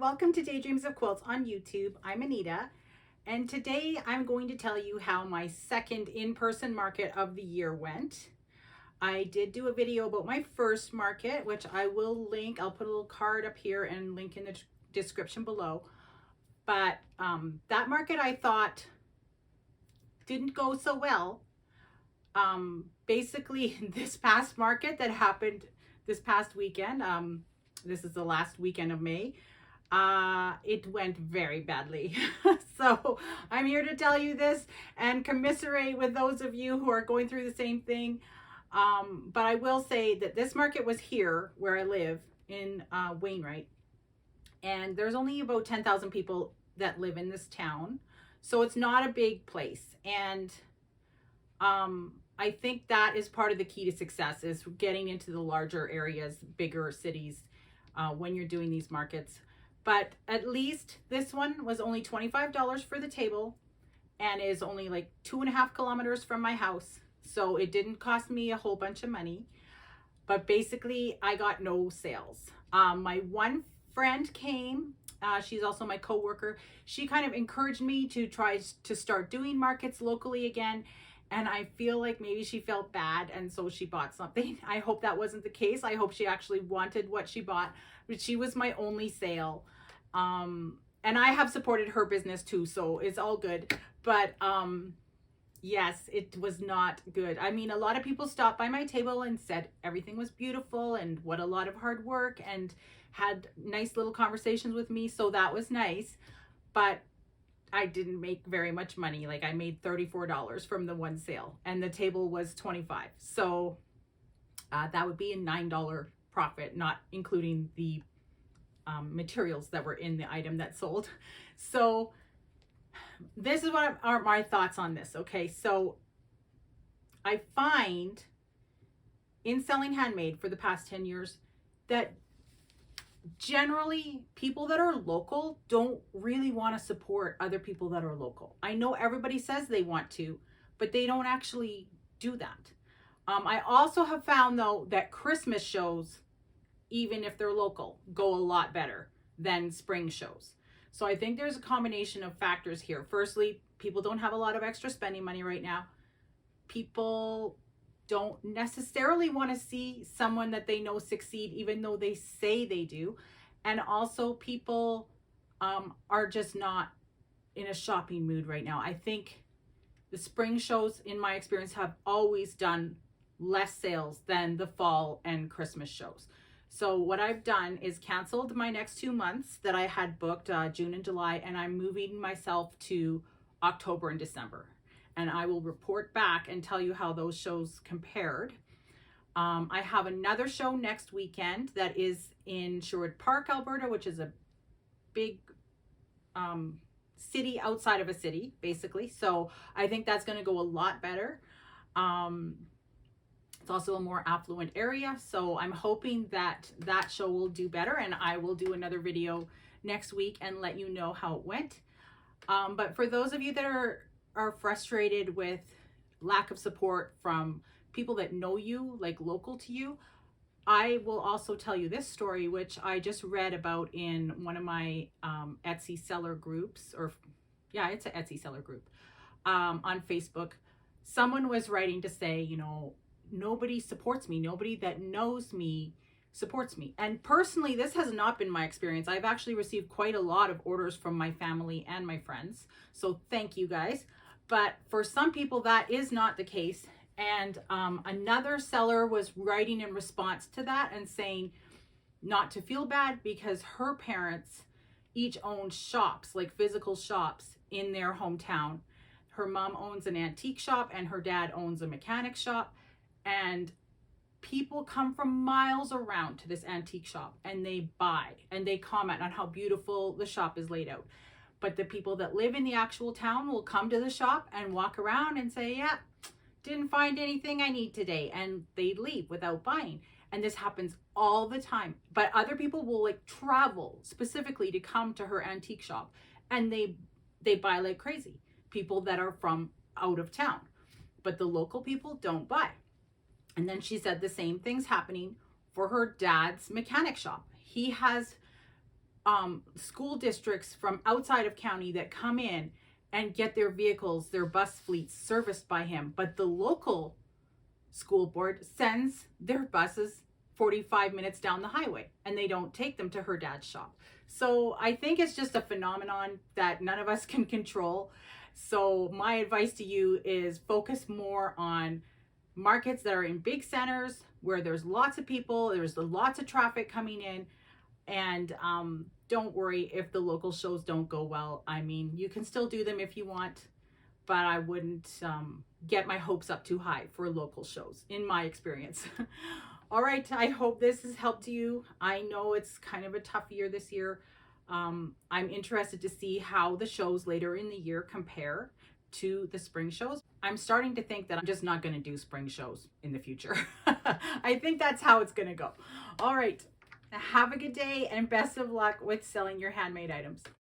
welcome to Daydreams of Quilts on YouTube. I'm Anita, and today I'm going to tell you how my second in-person market of the year went. I did do a video about my first market, which I will link. I'll put a little card up here and link in the description below. But that market I thought didn't go so well. Basically, this past market that happened this past weekend, this is the last weekend of May, it went very badly. So I'm here to tell you this and commiserate with those of you who are going through the same thing. But I will say that this market was here where I live in Wainwright, and there's only about 10,000 people that live in this town, so it's not a big place. And I think that is part of the key to success, is getting into the larger areas, bigger cities, when you're doing these markets. But at least this one was only $25 for the table and is only like 2.5 kilometers from my house. So it didn't cost me a whole bunch of money, but basically I got no sales. My one friend came, she's also my co-worker. She kind of encouraged me to try to start doing markets locally again. And I feel like maybe she felt bad, and so she bought something. I hope that wasn't the case. I hope she actually wanted what she bought, but she was my only sale. And I have supported her business too, so it's all good. But yes, it was not good. I mean, a lot of people stopped by my table and said everything was beautiful and what a lot of hard work, and had nice little conversations with me, so that was nice. But I didn't make very much money. Like, I made $34 from the one sale, and the table was $25. So that would be a $9 profit, not including the materials that were in the item that sold. So this is what are my thoughts on this. Okay, so I find in selling handmade for the past 10 years that generally people that are local don't really want to support other people that are local. I know everybody says they want to, but they don't actually do that. I also have found though that Christmas shows, even if they're local, go a lot better than spring shows. So I think there's a combination of factors here. Firstly, people don't have a lot of extra spending money right now. People don't necessarily want to see someone that they know succeed, even though they say they do. And also people are just not in a shopping mood right now. I think the spring shows, in my experience, have always done less sales than the fall and Christmas shows. So what I've done is canceled my next 2 months that I had booked, June and July, and I'm moving myself to October and December. And I will report back and tell you how those shows compared. I have another show next weekend that is in Sherwood Park, Alberta, which is a big city outside of a city, basically. So I think that's going to go a lot better. It's also a more affluent area, so I'm hoping that that show will do better, and I will do another video next week and let you know how it went. But for those of you that are frustrated with lack of support from people that know you, like local to you, I will also tell you this story, which I just read about in one of my Etsy seller groups, or yeah, it's an Etsy seller group on Facebook. Someone was writing to say, you know, nobody supports me. Nobody that knows me supports me. And personally, this has not been my experience. I've actually received quite a lot of orders from my family and my friends. So thank you guys. But for some people, that is not the case. And another seller was writing in response to that and saying not to feel bad because her parents each own shops, like physical shops in their hometown. Her mom owns an antique shop and her dad owns a mechanic shop. And people come from miles around to this antique shop, and they buy and they comment on how beautiful the shop is laid out. But the people that live in the actual town will come to the shop and walk around and say, yeah, didn't find anything I need today. And they leave without buying. And this happens all the time. But other people will like travel specifically to come to her antique shop, and they buy like crazy. People that are from out of town, but the local people don't buy. And then she said the same thing's happening for her dad's mechanic shop. He has school districts from outside of county that come in and get their vehicles, their bus fleets serviced by him. But the local school board sends their buses 45 minutes down the highway and they don't take them to her dad's shop. So I think it's just a phenomenon that none of us can control. So my advice to you is focus more on markets that are in big centers where there's lots of people, there's lots of traffic coming in, and don't worry if the local shows don't go well. I mean, you can still do them if you want, but I wouldn't get my hopes up too high for local shows, in my experience. All right, I hope this has helped you. I know it's kind of a tough year this year. I'm interested to see how the shows later in the year compare to the spring shows. I'm starting to think that I'm just not going to do spring shows in the future. I think that's how it's going to go. All right, have a good day and best of luck with selling your handmade items.